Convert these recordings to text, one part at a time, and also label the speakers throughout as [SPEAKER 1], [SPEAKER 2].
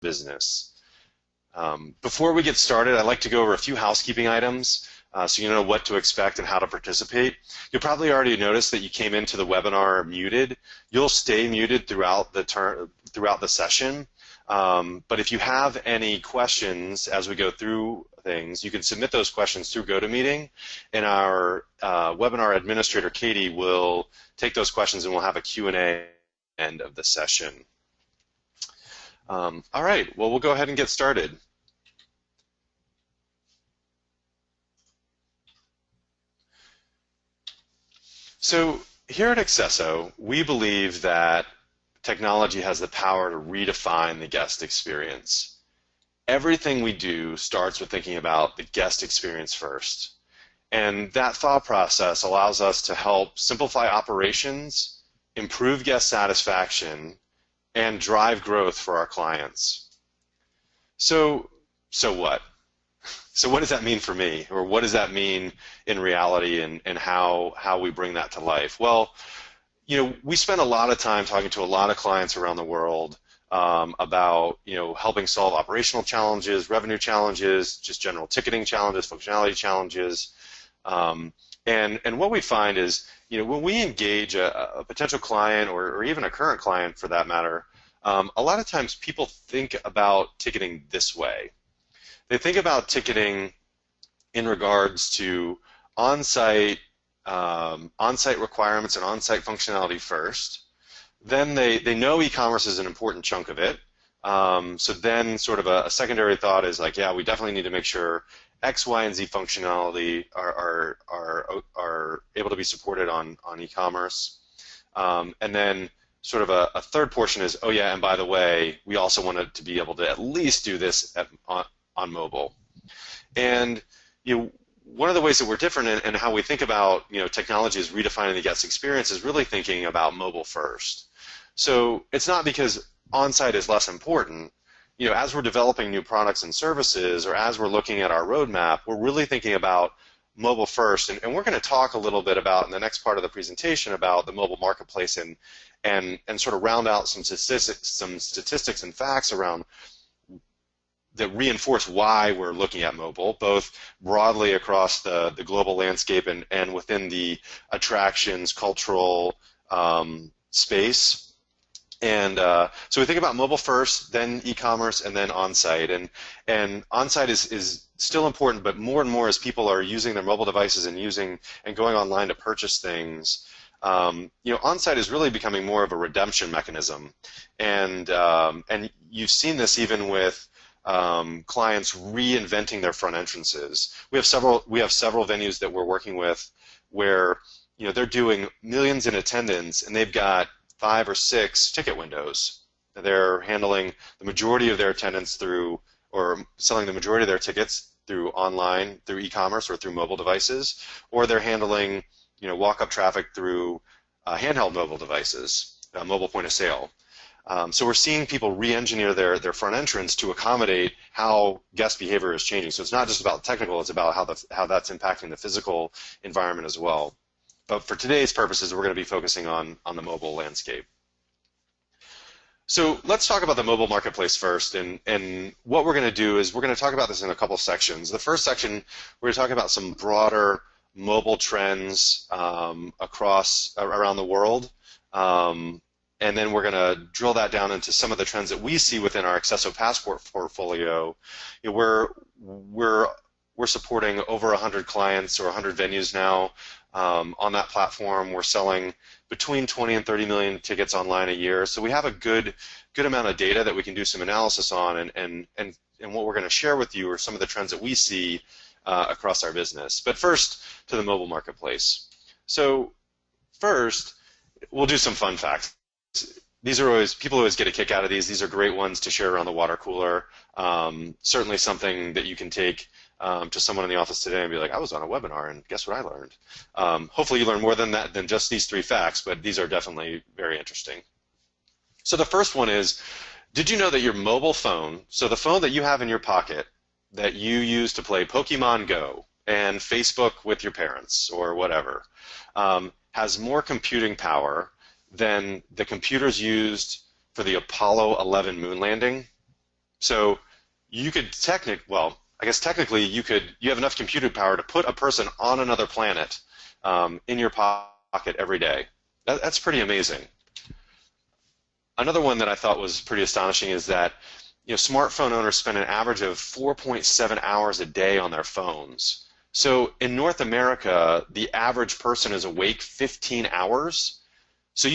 [SPEAKER 1] business. Before we get started, I'd like to go over a few housekeeping items so you know what to expect and how to participate. You'll probably already notice that you came into the webinar muted. You'll stay muted throughout the session. But if you have any questions as we go through things, you can submit those questions through GoToMeeting, and our webinar administrator, Katie, will take those questions and we'll have a Q&A end of the session. All right, well, we'll go ahead and get started. So here at Accesso, we believe that technology has the power to redefine the guest experience. Everything we do starts with thinking about the guest experience first. And that thought process allows us to help simplify operations, improve guest satisfaction, and drive growth for our clients. So what? So what does that mean for me? Or what does that mean in reality, and how we bring that to life? Well, you know, we spend a lot of time talking to a lot of clients around the world about, you know, helping solve operational challenges, revenue challenges, just general ticketing challenges, functionality challenges. And what we find is, you know, when we engage a potential client or even a current client for that matter, a lot of times people think about ticketing this way. They think about ticketing in regards to on-site requirements and on-site functionality first. Then they know e-commerce is an important chunk of it. So then sort of a secondary thought is like, yeah, we definitely need to make sure X, Y, and Z functionality are able to be supported on e-commerce. And then sort of a third portion is, oh yeah, and by the way, we also want it to be able to at least do this on mobile. And you know, one of the ways that we're different in how we think about, you know, technology is redefining the guest experience is really thinking about mobile first. So it's not because on-site is less important. You know, as we're developing new products and services, or as we're looking at our roadmap, we're really thinking about mobile first. And we're going to talk a little bit about in the next part of the presentation about the mobile marketplace and sort of round out some statistics and facts around that reinforce why we're looking at mobile, both broadly across the global landscape and within the attractions, cultural space. And so we think about mobile first, then e-commerce, and then on-site. And on-site is still important, but more and more as people are using their mobile devices and going online to purchase things, you know, on-site is really becoming more of a redemption mechanism. And you've seen this even with clients reinventing their front entrances. We have several venues that we're working with where, you know, they're doing millions in attendance and they've got 5 or 6 ticket windows. They're handling the majority of their attendance through, or selling the majority of their tickets through online, through e-commerce or through mobile devices, or they're handling, you know, walk-up traffic through handheld mobile devices, mobile point of sale. So we're seeing people re-engineer their front entrance to accommodate how guest behavior is changing. So it's not just about technical, it's about how that's impacting the physical environment as well. But for today's purposes, we're going to be focusing on the mobile landscape. So let's talk about the mobile marketplace first. And what we're going to do is we're going to talk about this in a couple sections. The first section, we're going to talk about some broader mobile trends around the world. And then we're going to drill that down into some of the trends that we see within our Accesso Passport portfolio. You know, we're supporting over 100 clients or 100 venues now on that platform. We're selling between 20 and 30 million tickets online a year. So we have a good amount of data that we can do some analysis on, and what we're going to share with you are some of the trends that we see across our business. But first, to the mobile marketplace. So first, we'll do some fun facts. People always get a kick out of these. These are great ones to share around the water cooler. Certainly something that you can take to someone in the office today and be like, I was on a webinar and guess what I learned. Hopefully you learn more than that, than just these 3 facts, but these are definitely very interesting. So the first one is, did you know that your mobile phone, so the phone that you have in your pocket that you use to play Pokemon Go and Facebook with your parents or whatever, has more computing power than the computers used for the Apollo 11 moon landing? So you could I guess technically you have enough computing power to put a person on another planet in your pocket every day. That's pretty amazing. Another one that I thought was pretty astonishing is that smartphone owners spend an average of 4.7 hours a day on their phones. So in North America, the average person is awake 15 hours. So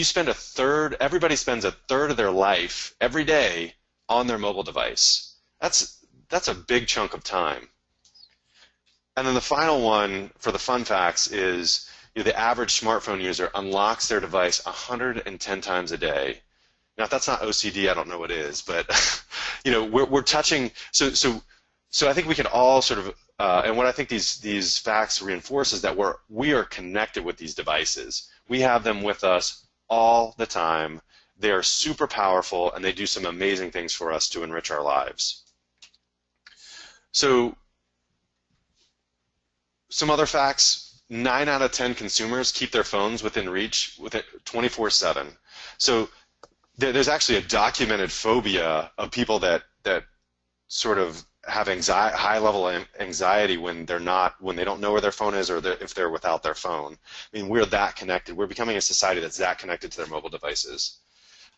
[SPEAKER 1] everybody spends a third of their life every day on their mobile device. That's a big chunk of time. And then the final one for the fun facts is the average smartphone user unlocks their device 110 times a day. Now, if that's not OCD, I don't know what is. But we're touching. So I think we can all sort of, and what I think these facts reinforce is that we are connected with these devices. We have them with us all the time. They are super powerful, and they do some amazing things for us to enrich our lives. So some other facts: 9 out of 10 consumers keep their phones within reach 24/7. So there's actually a documented phobia of people that sort of have high-level anxiety when they don't know where their phone is, or if they're without their phone. I mean, we're that connected. We're becoming a society that's that connected to their mobile devices.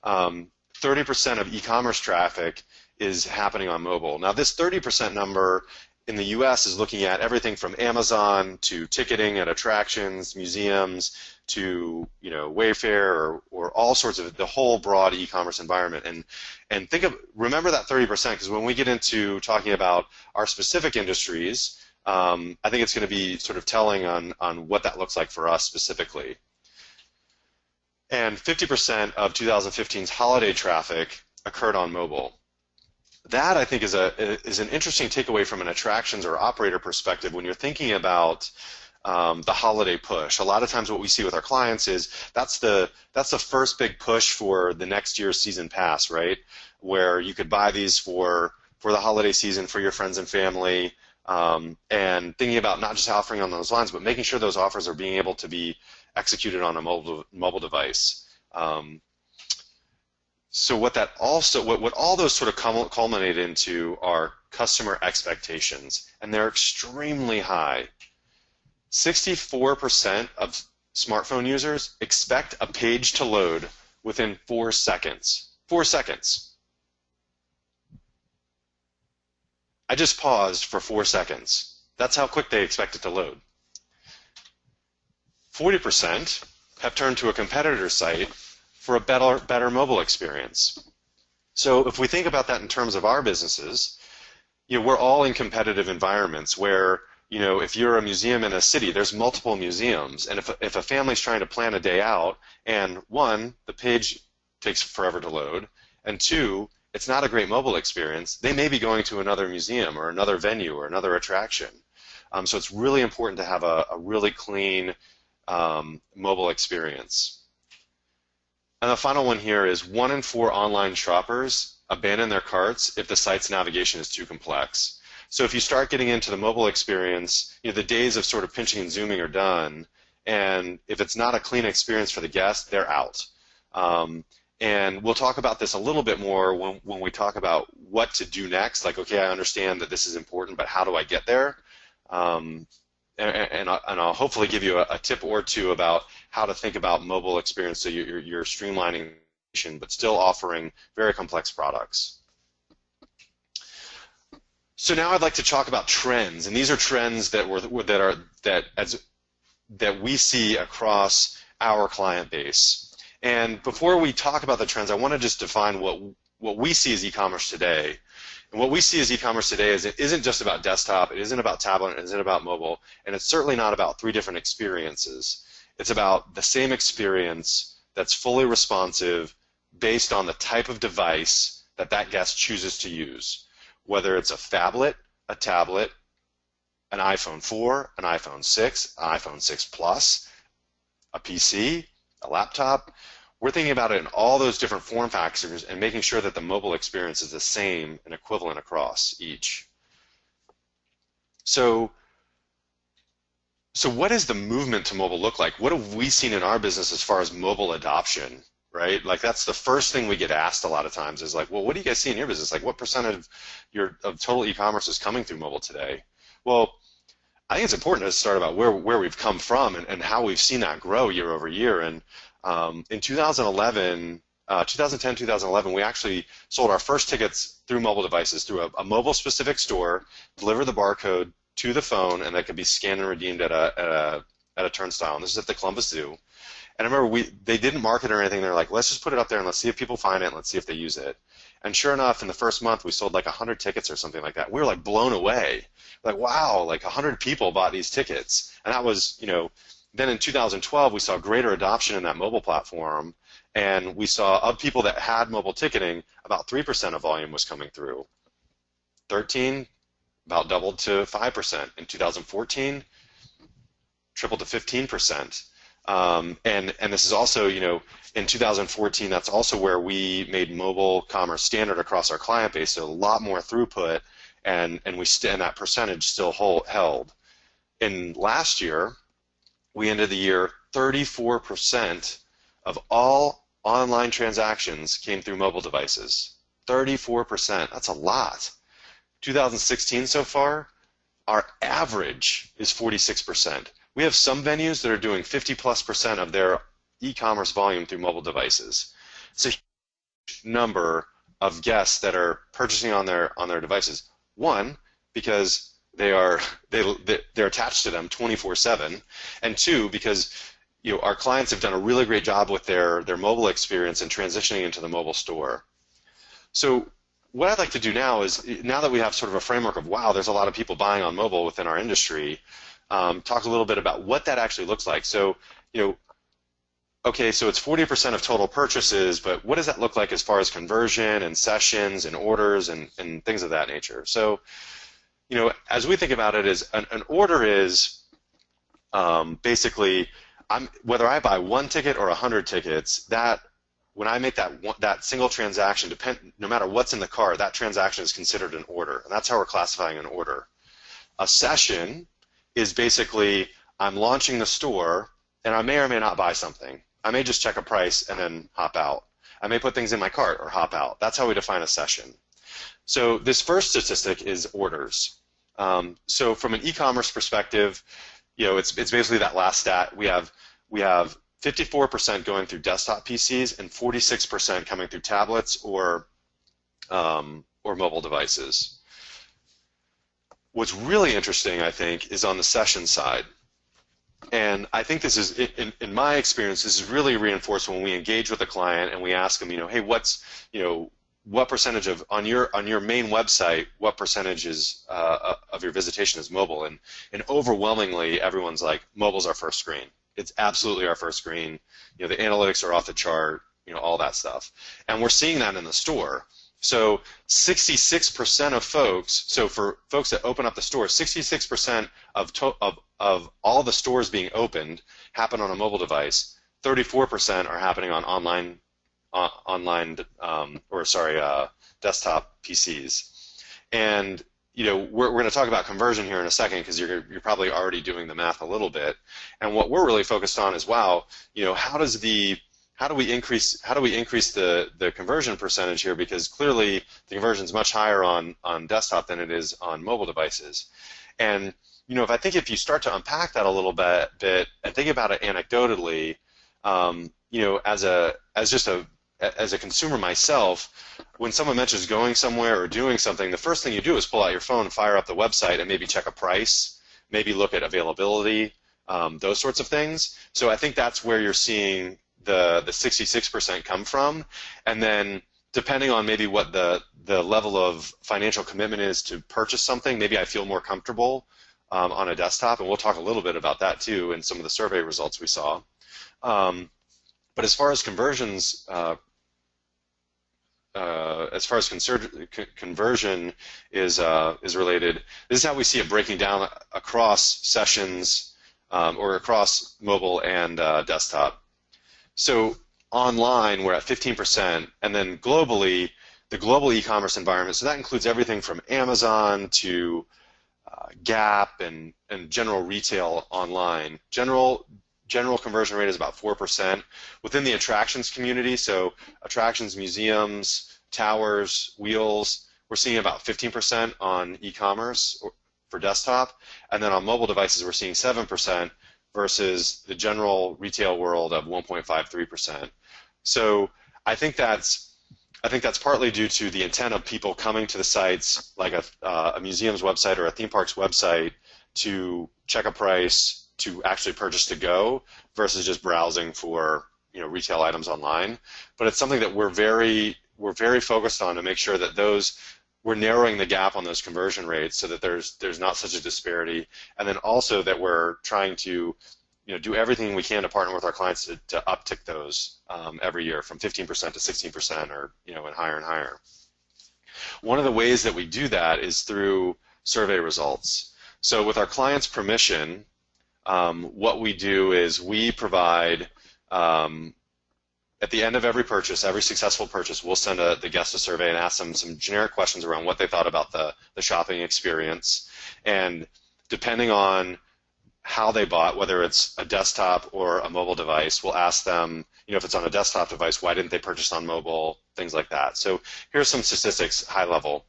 [SPEAKER 1] 30% of e-commerce traffic is happening on mobile. Now, this 30% number in the U.S. is looking at everything from Amazon to ticketing at attractions, museums, to Wayfair, or all sorts of the whole broad e-commerce environment. And remember that 30%, because when we get into talking about our specific industries, I think it's going to be sort of telling on what that looks like for us specifically. And 50% of 2015's holiday traffic occurred on mobile. That, I think, is an interesting takeaway from an attractions or operator perspective when you're thinking about the holiday push. A lot of times what we see with our clients is that's the first big push for the next year's season pass, right? Where you could buy these for the holiday season for your friends and family, and thinking about not just offering on those lines, but making sure those offers are being able to be executed on a mobile device. So what all those sort of culminate into are customer expectations, and they're extremely high. 64% of smartphone users expect a page to load within 4 seconds. 4 seconds. I just paused for 4 seconds. That's how quick they expect it to load. 40% have turned to a competitor's site for a better mobile experience. So if we think about that in terms of our businesses, we're all in competitive environments where, if you're a museum in a city, there's multiple museums, and if a family's trying to plan a day out, and one, the page takes forever to load, and two, it's not a great mobile experience, they may be going to another museum or another venue or another attraction. So it's really important to have a really clean mobile experience. And the final one here is 1 in 4 online shoppers abandon their carts if the site's navigation is too complex. So if you start getting into the mobile experience, the days of sort of pinching and zooming are done, and if it's not a clean experience for the guest, they're out. And we'll talk about this a little bit more when we talk about what to do next. Like, okay, I understand that this is important, but how do I get there? And I'll hopefully give you a tip or two about how to think about mobile experience so you're streamlining, but still offering very complex products. So now I'd like to talk about trends, and these are trends that we see across our client base. And before we talk about the trends, I want to just define what we see as e-commerce today. And what we see as e-commerce today is it isn't just about desktop, it isn't about tablet, it isn't about mobile, and it's certainly not about 3 different experiences. It's about the same experience that's fully responsive based on the type of device that guest chooses to use, whether it's a phablet, a tablet, an iPhone 4, an iPhone 6, an iPhone 6 Plus, a PC, a laptop. We're thinking about it in all those different form factors and making sure that the mobile experience is the same and equivalent across each. So what does the movement to mobile look like? What have we seen in our business as far as mobile adoption, right? Like that's the first thing we get asked a lot of times is like, well, what do you guys see in your business? Like what percent of of total e-commerce is coming through mobile today? Well, I think it's important to start about where we've come from and how we've seen that grow year over year. And in 2011, 2010, 2011, we actually sold our first tickets through mobile devices, through a mobile-specific store, deliver the barcode to the phone, and that could be scanned and redeemed at a turnstile. And this is at the Columbus Zoo. And I remember they didn't market or anything. They're like, let's just put it up there and let's see if people find it and let's see if they use it. And sure enough, in the first month, we sold like 100 tickets or something like that. We were like blown away. Like, wow, like 100 people bought these tickets. And that was, then in 2012, we saw greater adoption in that mobile platform. And we saw of people that had mobile ticketing, about 3% of volume was coming through. 13, about doubled to 5%. In 2014, tripled to 15%. And this is also, in 2014, that's also where we made mobile commerce standard across our client base, so a lot more throughput, and that percentage still held. In last year, we ended the year 34% of all online transactions came through mobile devices. 34%, that's a lot. 2016 so far, our average is 46%. We have some venues that are doing 50+% of their e-commerce volume through mobile devices. It's a huge number of guests that are purchasing on their devices. One, because they're attached to them 24/7, and two, because our clients have done a really great job with their mobile experience and transitioning into the mobile store. So what I'd like to do now is, now that we have sort of a framework of, wow, there's a lot of people buying on mobile within our industry, talk a little bit about what that actually looks like. So, okay, so it's 40% of total purchases, but what does that look like as far as conversion and sessions and orders and things of that nature? So, as we think about it, is an order is basically, whether I buy one ticket or 100 tickets, that when I make that single transaction, no matter what's in the cart, that transaction is considered an order, and that's how we're classifying an order. A session is basically, I'm launching the store, and I may or may not buy something. I may just check a price and then hop out. I may put things in my cart or hop out. That's how we define a session. So this first statistic is orders. So from an e-commerce perspective, it's basically that last stat. We have 54% going through desktop PCs and 46% coming through tablets or mobile devices. What's really interesting, I think, is on the session side. And I think this is, in my experience, this is really reinforced when we engage with a client and we ask them, hey, what percentage on your main website, what percentage of your visitation is mobile? And overwhelmingly, everyone's like, mobile's our first screen. It's absolutely our first screen. The analytics are off the chart, all that stuff. And we're seeing that in the store. So 66% of folks, so for folks that open up the store, 66% of all the stores being opened happen on a mobile device. 34% are happening on desktop PCs. And we're going to talk about conversion here in a second, because you're probably already doing the math a little bit. And what we're really focused on is, wow, how do we increase the conversion percentage here? Because clearly the conversion is much higher on desktop than it is on mobile devices. And if you start to unpack that a little bit and think about it anecdotally, as a consumer myself, when someone mentions going somewhere or doing something, the first thing you do is pull out your phone, fire up the website, and maybe check a price, maybe look at availability, those sorts of things. So I think that's where you're seeing the 66% come from. And then depending on maybe what the level of financial commitment is to purchase something, maybe I feel more comfortable on a desktop, and we'll talk a little bit about that too in some of the survey results we saw. But as far as conversions, conversion is related, this is how we see it breaking down across sessions or across mobile and desktop. So online, we're at 15%, and then globally, the global e-commerce environment, so that includes everything from Amazon to Gap and general retail online. General general conversion rate is about 4%. Within the attractions community, so attractions, museums, towers, wheels, we're seeing about 15% on e-commerce for desktop, and then on mobile devices we're seeing 7% versus the general retail world of 1.53%. So I think that's partly due to the intent of people coming to the sites, like a museum's website or a theme park's website, to check a price, to actually purchase to go, versus just browsing for retail items online. But it's something that we're very focused on to make sure that we're narrowing the gap on those conversion rates so that there's not such a disparity, and then also that we're trying to do everything we can to partner with our clients to uptick those every year from 15% to 16% or and higher and higher. One of the ways that we do that is through survey results. So with our clients' permission, what we do is we provide at the end of every purchase, every successful purchase, we'll send the guest a survey and ask them some generic questions around what they thought about the shopping experience. And depending on how they bought, whether it's a desktop or a mobile device, we'll ask them, if it's on a desktop device, why didn't they purchase on mobile, things like that. So here's some statistics, high level.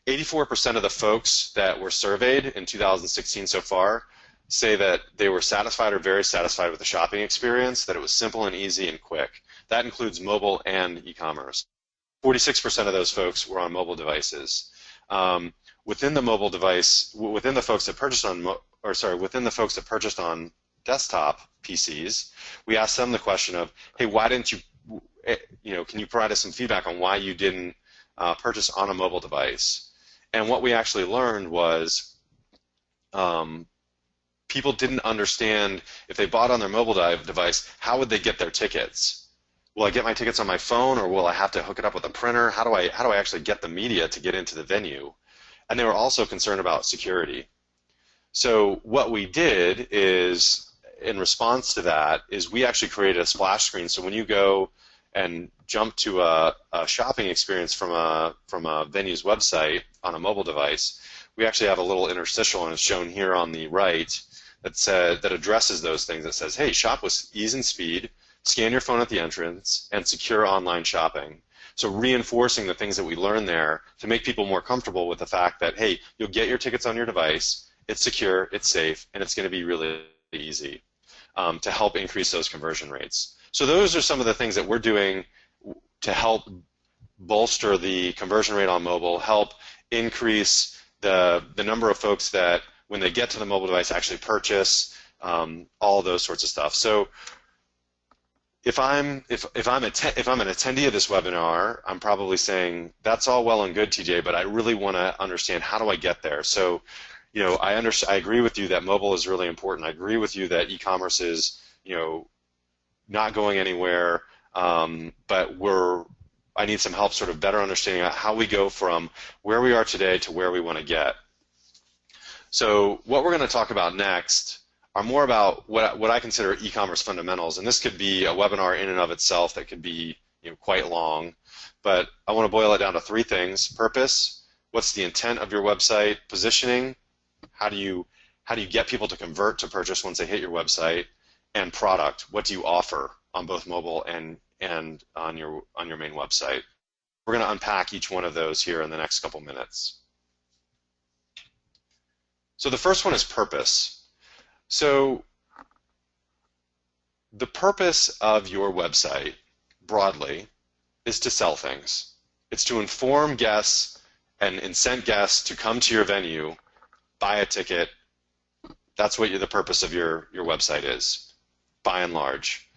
[SPEAKER 1] 84% of the folks that were surveyed in 2016 so far say that they were satisfied or very satisfied with the shopping experience, that it was simple and easy and quick. That includes mobile and e-commerce. 46% of those folks were on mobile devices. Within the mobile device, within the folks that purchased on desktop PCs, we asked them the question of, hey, why didn't you, can you provide us some feedback on why you didn't purchase on a mobile device? And what we actually learned was people didn't understand, if they bought on their mobile device, how would they get their tickets? Will I get my tickets on my phone, or will I have to hook it up with a printer? How do I actually get the media to get into the venue? And they were also concerned about security. So what we did is, in response to that, is we actually created a splash screen. So when you go and jump to a shopping experience from a venue's website on a mobile device, we actually have a little interstitial, and it's shown here on the right, that addresses those things. That says, hey, shop with ease and speed, scan your phone at the entrance, and secure online shopping. So reinforcing the things that we learned there to make people more comfortable with the fact that, hey, you'll get your tickets on your device, it's secure, it's safe, and it's going to be really easy to help increase those conversion rates. So those are some of the things that we're doing to help bolster the conversion rate on mobile, help increase the number of folks that, when they get to the mobile device, actually purchase, all those sorts of stuff. So if I'm an attendee of this webinar, I'm probably saying, that's all well and good, TJ, but I really want to understand, how do I get there? So, I agree with you that mobile is really important. I agree with you that e-commerce is, not going anywhere, but I need some help sort of better understanding how we go from where we are today to where we want to get. So what we're going to talk about next are more about what I consider e-commerce fundamentals, and this could be a webinar in and of itself that could be quite long, but I want to boil it down to three things: purpose, what's the intent of your website, positioning, how do you get people to convert to purchase once they hit your website, and product, what do you offer on both mobile and on your main website. We're going to unpack each one of those here in the next couple minutes. So the first one is purpose. So the purpose of your website, broadly, is to sell things. It's to inform guests and incent guests to come to your venue, buy a ticket. That's what the purpose of your website is, by and large.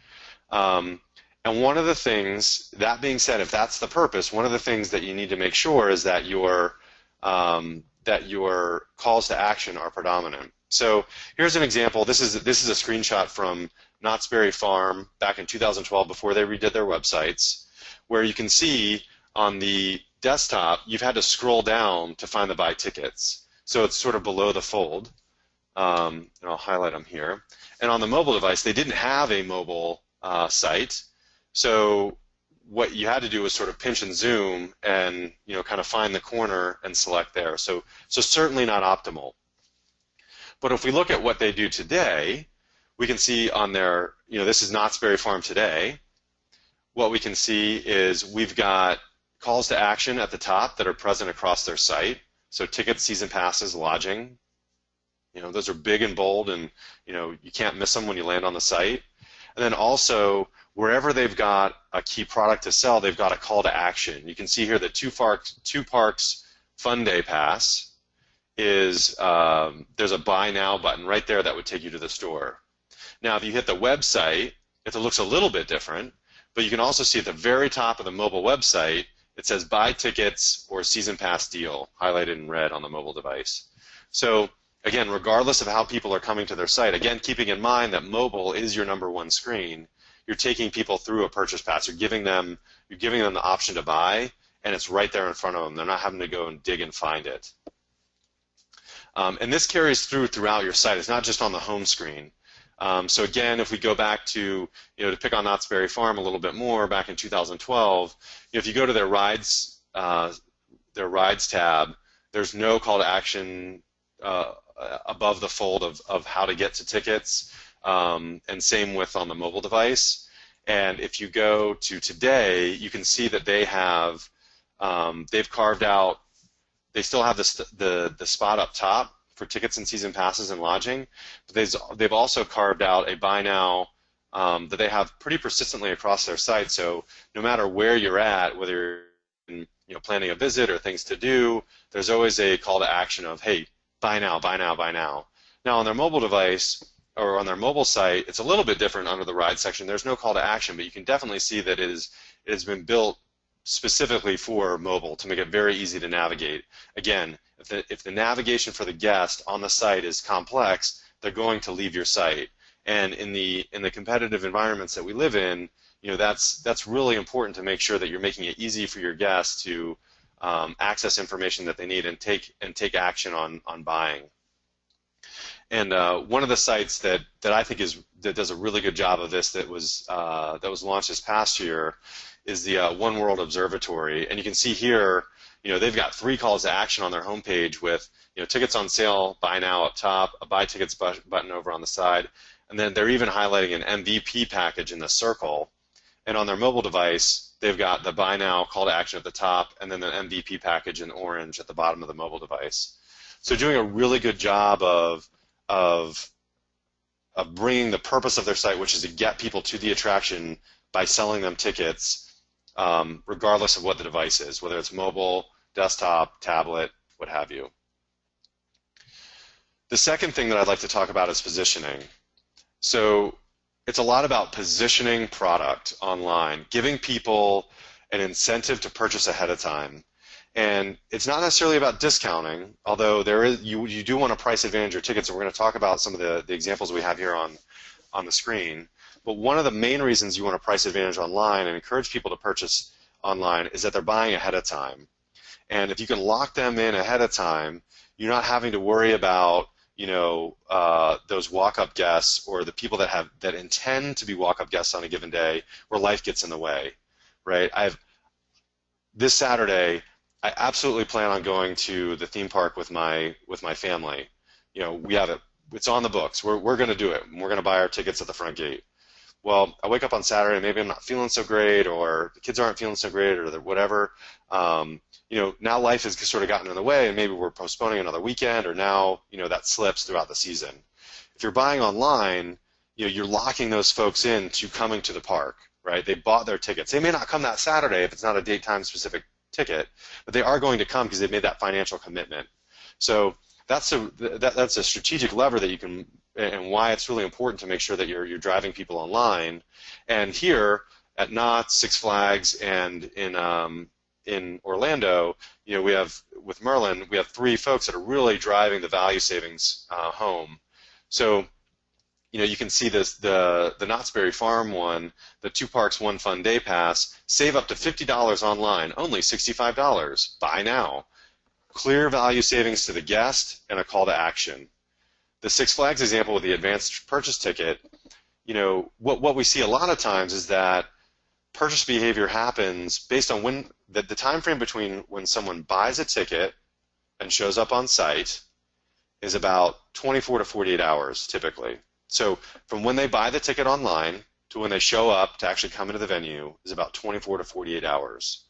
[SPEAKER 1] And one of the things, that being said, if that's the purpose, one of the things that you need to make sure is that your calls to action are predominant. So here's an example. This is a screenshot from Knott's Berry Farm back in 2012, before they redid their websites, where you can see on the desktop you've had to scroll down to find the buy tickets. So it's sort of below the fold. And I'll highlight them here. And on the mobile device, they didn't have a mobile site. So what you had to do was sort of pinch and zoom and kind of find the corner and select there. So certainly not optimal. But if we look at what they do today, we can see on their, this is Knott's Berry Farm today. What we can see is we've got calls to action at the top that are present across their site. So tickets, season passes, lodging. Those are big and bold, and you can't miss them when you land on the site. And then also, wherever they've got a key product to sell, they've got a call to action. You can see here that Two Parks Fun Day Pass is, there's a buy now button right there that would take you to the store. Now, if you hit the website, it looks a little bit different, but you can also see at the very top of the mobile website, it says buy tickets or season pass deal, highlighted in red on the mobile device. So again, regardless of how people are coming to their site, again, keeping in mind that mobile is your #1 screen, you're taking people through a purchase path. You're giving them the option to buy, and it's right there in front of them. They're not having to go and dig and find it. And this carries throughout your site. It's not just on the home screen. So again, if we go back to, to pick on Knott's Berry Farm a little bit more, back in 2012, if you go to their rides tab, there's no call to action above the fold of how to get to tickets, and same with on the mobile device. And if you go to today, you can see that they have, they've carved out, they still have the spot up top for tickets and season passes and lodging, but they've also carved out a buy now that they have pretty persistently across their site. So no matter where you're at, whether you're planning a visit or things to do, there's always a call to action of, hey, buy now, buy now, buy now. Now on their mobile device or on their mobile site, it's a little bit different under the ride section. There's no call to action, but you can definitely see that it has been built specifically for mobile to make it very easy to navigate. Again, if the navigation for the guest on the site is complex, they're going to leave your site. And in the competitive environments that we live in, that's really important to make sure that you're making it easy for your guests to access information that they need and take action on buying. And one of the sites that I think that does a really good job of this that was launched this past year is the One World Observatory. And you can see here, they've got 3 calls to action on their homepage with, tickets on sale, buy now up top, a buy tickets button over on the side, and then they're even highlighting an MVP package in the circle. And on their mobile device, they've got the buy now call to action at the top, and then the MVP package in orange at the bottom of the mobile device. So doing a really good job of bringing the purpose of their site, which is to get people to the attraction by selling them tickets, regardless of what the device is, whether it's mobile, desktop, tablet, what have you. The second thing that I'd like to talk about is positioning. So it's a lot about positioning product online, giving people an incentive to purchase ahead of time. And it's not necessarily about discounting, although you do want to price advantage your tickets, and we're going to talk about some of the examples we have here on the screen. But one of the main reasons you want to price advantage online and encourage people to purchase online is that they're buying ahead of time. And if you can lock them in ahead of time, you're not having to worry about those walk-up guests or the people that intend to be walk-up guests on a given day where life gets in the way, right? This Saturday, I absolutely plan on going to the theme park with my family. We have it. It's on the books. We're going to do it. We're going to buy our tickets at the front gate. Well, I wake up on Saturday, maybe I'm not feeling so great, or the kids aren't feeling so great, or whatever. Now life has sort of gotten in the way, and maybe we're postponing another weekend, or now that slips throughout the season. If you're buying online, you're locking those folks in to coming to the park, right? They bought their tickets. They may not come that Saturday if it's not a date time specific ticket, but they are going to come because they've made that financial commitment. So that's a strategic lever that you can, and why it's really important to make sure that you're driving people online. And here at Knott's, Six Flags, and in Orlando, we have, with Merlin, we have 3 folks that are really driving the value savings home. So you can see this, the Knott's Berry Farm one, the 2 Parks, 1 Fun Day Pass, save up to $50 online, only $65. Buy now. Clear value savings to the guest and a call to action. The Six Flags example with the advanced purchase ticket, what we see a lot of times is that purchase behavior happens based on when the time frame between when someone buys a ticket and shows up on site is about 24 to 48 hours typically. So from when they buy the ticket online to when they show up to actually come into the venue is about 24 to 48 hours.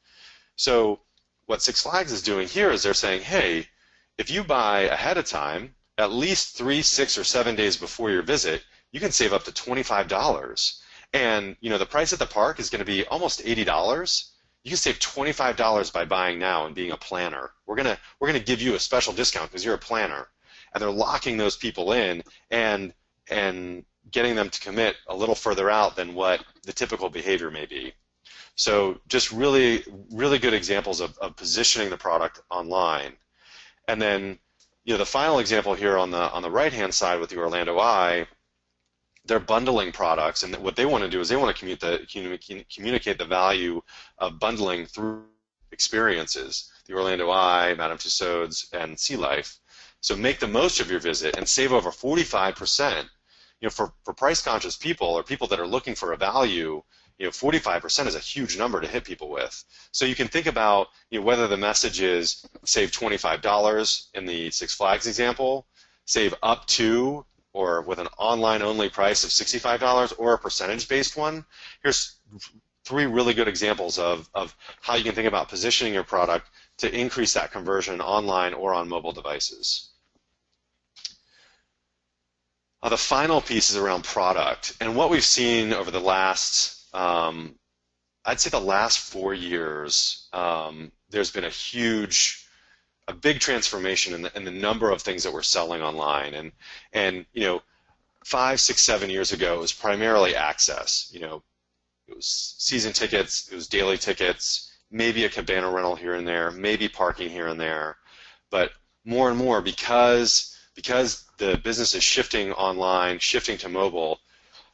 [SPEAKER 1] So what Six Flags is doing here is they're saying, hey, if you buy ahead of time, at least 3, 6, or 7 days before your visit, you can save up to $25. And the price at the park is going to be almost $80. You can save $25 by buying now and being a planner. We're gonna give you a special discount because you're a planner. And they're locking those people in and getting them to commit a little further out than what the typical behavior may be. So just really, really good examples of positioning the product online. And then, the final example here on the right-hand side with the Orlando Eye, they're bundling products, and what they want to do is they want to communicate the value of bundling through experiences, the Orlando Eye, Madame Tussauds, and Sea Life. So make the most of your visit and save over 45%. For price-conscious people or people that are looking for a value, 45% is a huge number to hit people with. So you can think about whether the message is save $25 in the Six Flags example, save up to, or with an online-only price of $65, or a percentage-based one. Here's 3 really good examples of how you can think about positioning your product to increase that conversion online or on mobile devices. The final piece is around product. And what we've seen over the last, I'd say the last 4 years, there's been a big transformation in the number of things that we're selling online. And 5, 6, 7 years ago, it was primarily access. It was season tickets, it was daily tickets, maybe a cabana rental here and there, maybe parking here and there. But more and more, because the business is shifting online, shifting to mobile,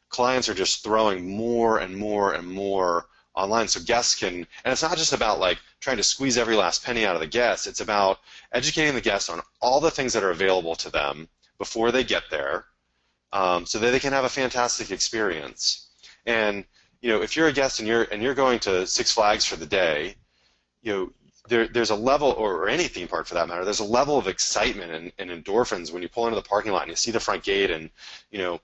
[SPEAKER 1] clients are just throwing more and more and more online so guests can, and it's not just about like trying to squeeze every last penny out of the guests, it's about educating the guests on all the things that are available to them before they get there, so that they can have a fantastic experience. And if you're a guest and you're going to Six Flags for the day, there's a level, or any theme park for that matter, there's a level of excitement and endorphins when you pull into the parking lot and you see the front gate, and you're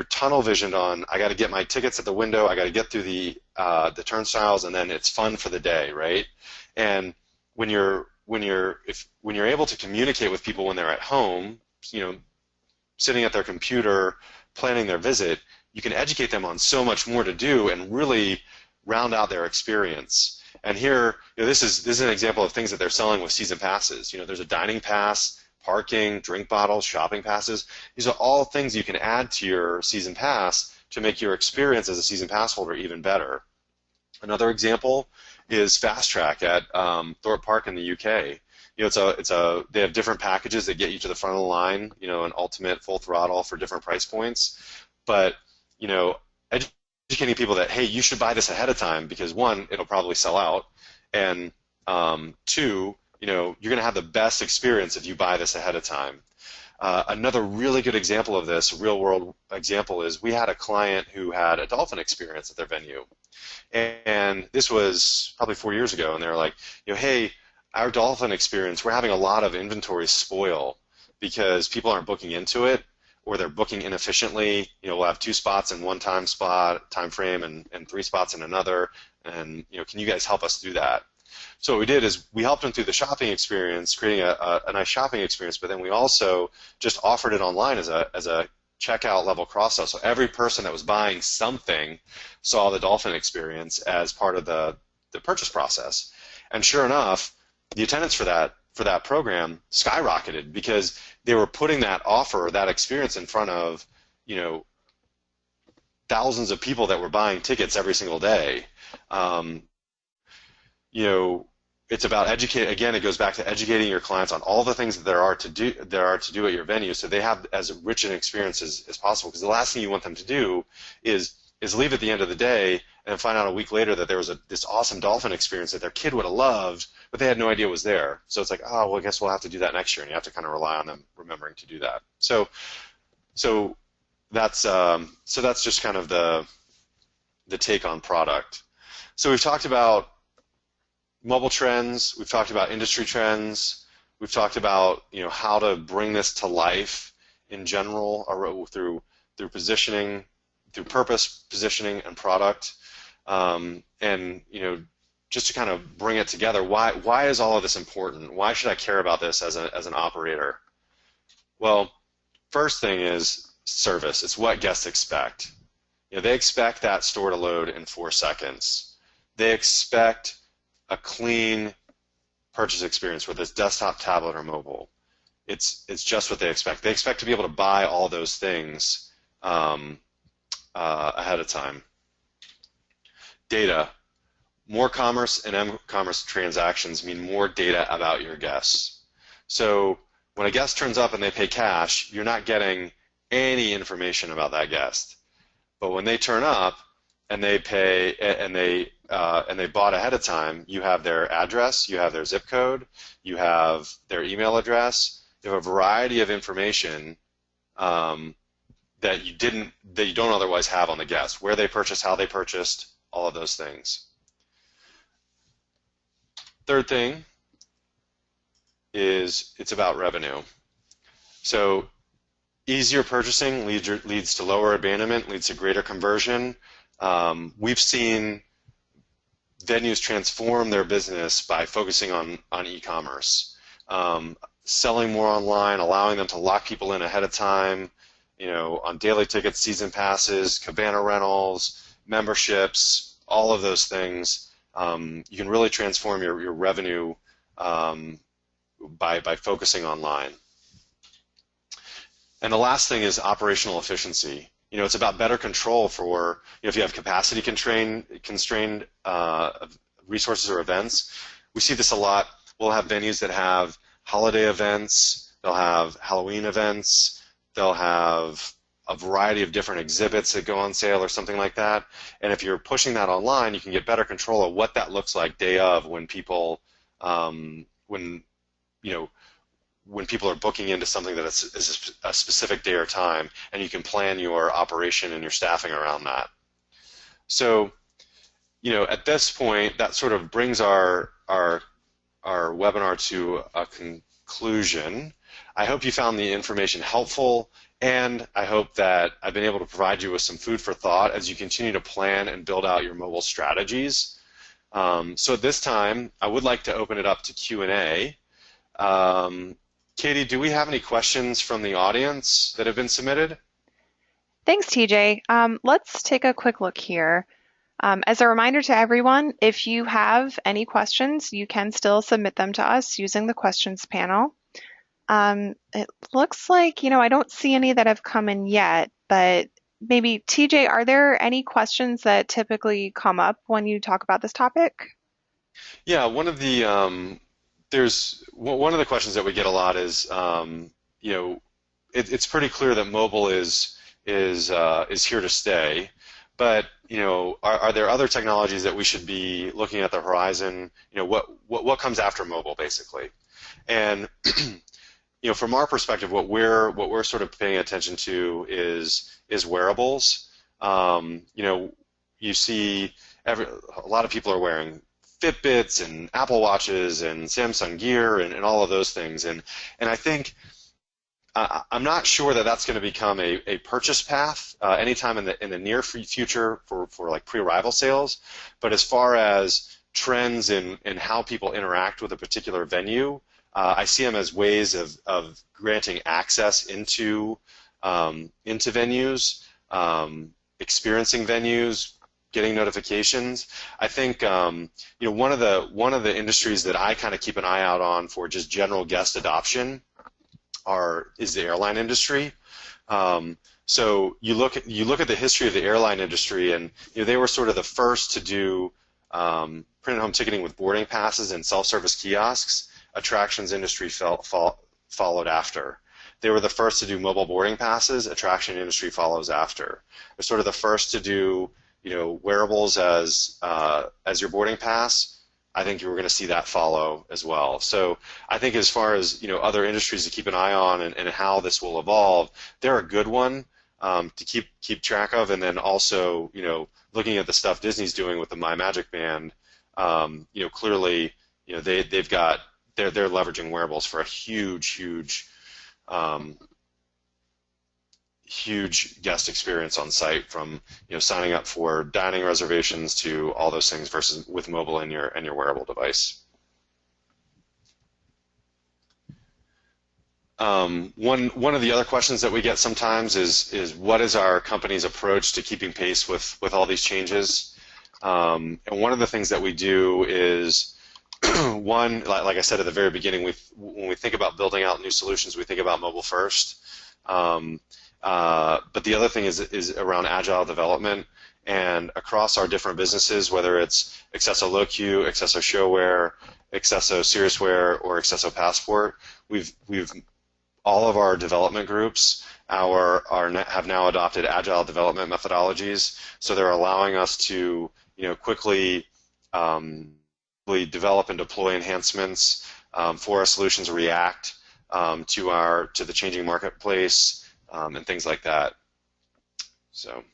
[SPEAKER 1] tunnel visioned on, I got to get my tickets at the window, I got to get through the turnstiles, and then it's fun for the day, right? And when you're able to communicate with people when they're at home, sitting at their computer planning their visit, you can educate them on so much more to do and really round out their experience. And here, this is an example of things that they're selling with season passes. There's a dining pass, parking, drink bottles, shopping passes. These are all things you can add to your season pass to make your experience as a season pass holder even better. Another example is Fast Track at Thorpe Park in the UK. They have different packages that get you to the front of the line. An ultimate, full throttle for different price points. But educating people that, hey, you should buy this ahead of time because 1, it'll probably sell out, and 2, you're going to have the best experience if you buy this ahead of time. Another really good example of this, real-world example, is we had a client who had a dolphin experience at their venue, and this was probably 4 years ago, and they were like, hey, our dolphin experience, we're having a lot of inventory spoil because people aren't booking into it, or they're booking inefficiently. We'll have 2 spots in one time frame and 3 spots in another, and can you guys help us do that? So what we did is we helped them through the shopping experience, creating a nice shopping experience, but then we also just offered it online as a checkout level cross-sell. So every person that was buying something saw the dolphin experience as part of the purchase process. And sure enough, the attendance for that program skyrocketed because they were putting that offer, that experience in front of, thousands of people that were buying tickets every single day. It's about again, it goes back to educating your clients on all the things that there are to do at your venue so they have as rich an experience as possible, because the last thing you want them to do is leave at the end of the day and find out a week later that there was this awesome dolphin experience that their kid would have loved, but they had no idea was there. So it's like, oh, well, I guess we'll have to do that next year, and you have to kind of rely on them remembering to do that. So that's just kind of the take on product. So we've talked about mobile trends, we've talked about industry trends, we've talked about how to bring this to life in general, or through positioning, through purpose, positioning, and product. And just to kind of bring it together, why is all of this important? Why should I care about this as an operator? Well, first thing is service. It's what guests expect. They expect that store to load in 4 seconds. They expect a clean purchase experience, whether it's desktop, tablet, or mobile. It's just what they expect. They expect to be able to buy all those things ahead of time. Data. More commerce and m-commerce transactions mean more data about your guests. So when a guest turns up and they pay cash, you're not getting any information about that guest. But when they turn up and they pay and they bought ahead of time, you have their address, you have their zip code, you have their email address, you have a variety of information that you don't otherwise have on the guest, where they purchased, how they purchased, all of those things. Third thing is it's about revenue. So easier purchasing leads to lower abandonment, leads to greater conversion. We've seen venues transform their business by focusing on e-commerce, selling more online, allowing them to lock people in ahead of time, on daily tickets, season passes, cabana rentals, memberships, all of those things. You can really transform your revenue by focusing online. And the last thing is operational efficiency. It's about better control for, if you have capacity constrained resources or events. We see this a lot. We'll have venues that have holiday events, they'll have Halloween events, they'll have a variety of different exhibits that go on sale or something like that. And if you're pushing that online, you can get better control of what that looks like day of when people, when people are booking into something that is a specific day or time, and you can plan your operation and your staffing around that. So, at this point, that sort of brings our webinar to a conclusion. I hope you found the information helpful, and I hope that I've been able to provide you with some food for thought as you continue to plan and build out your mobile strategies. So at this time, I would like to open it up to Q&A. Katie, do we have any questions from the audience that have been submitted?
[SPEAKER 2] Thanks, TJ. Let's take a quick look here. As a reminder to everyone, if you have any questions, you can still submit them to us using the questions panel. It looks like, I don't see any that have come in yet, but maybe TJ, are there any questions that typically come up when you talk about this topic?
[SPEAKER 1] Yeah, one of the questions that we get a lot is, it's pretty clear that mobile is here to stay, but are there other technologies that we should be looking at the horizon? What comes after mobile, basically? And from our perspective, what we're sort of paying attention to is wearables. You see a lot of people are wearing Fitbits and Apple Watches and Samsung Gear and all of those things, and I think I'm not sure that that's going to become a purchase path anytime in the near future for like pre-arrival sales. But as far as trends in how people interact with a particular venue, I see them as ways of granting access into venues, experiencing venues, getting notifications. I think one of the industries that I kind of keep an eye out on for just general guest adoption is the airline industry. So you look at the history of the airline industry, and they were sort of the first to do print home ticketing with boarding passes and self-service kiosks. Attractions industry followed after. They were the first to do mobile boarding passes. Attraction industry follows after. They're sort of the first to do wearables as your boarding pass. I think you're going to see that follow as well. So I think as far as other industries to keep an eye on and how this will evolve, they're a good one to keep track of. And then also looking at the stuff Disney's doing with the My Magic Band, clearly they're leveraging wearables for a huge huge guest experience on site, from signing up for dining reservations to all those things, versus with mobile and your wearable device. One of the other questions that we get sometimes is what is our company's approach to keeping pace with all these changes? And one of the things that we do is, one, like I said at the very beginning, when we think about building out new solutions, we think about mobile first. But the other thing is around agile development, and across our different businesses, whether it's Accesso LoQ, Accesso Showware, Accesso Seriousware, or Accesso Passport, we've all of our development groups have now adopted agile development methodologies, so they're allowing us to quickly develop and deploy enhancements for our solutions, react to the changing marketplace, and things like that. So,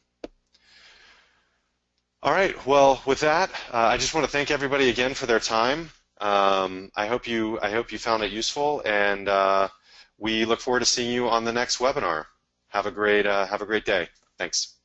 [SPEAKER 1] all right. Well, with that, I just want to thank everybody again for their time. I hope you found it useful, and we look forward to seeing you on the next webinar. Have a great day. Thanks.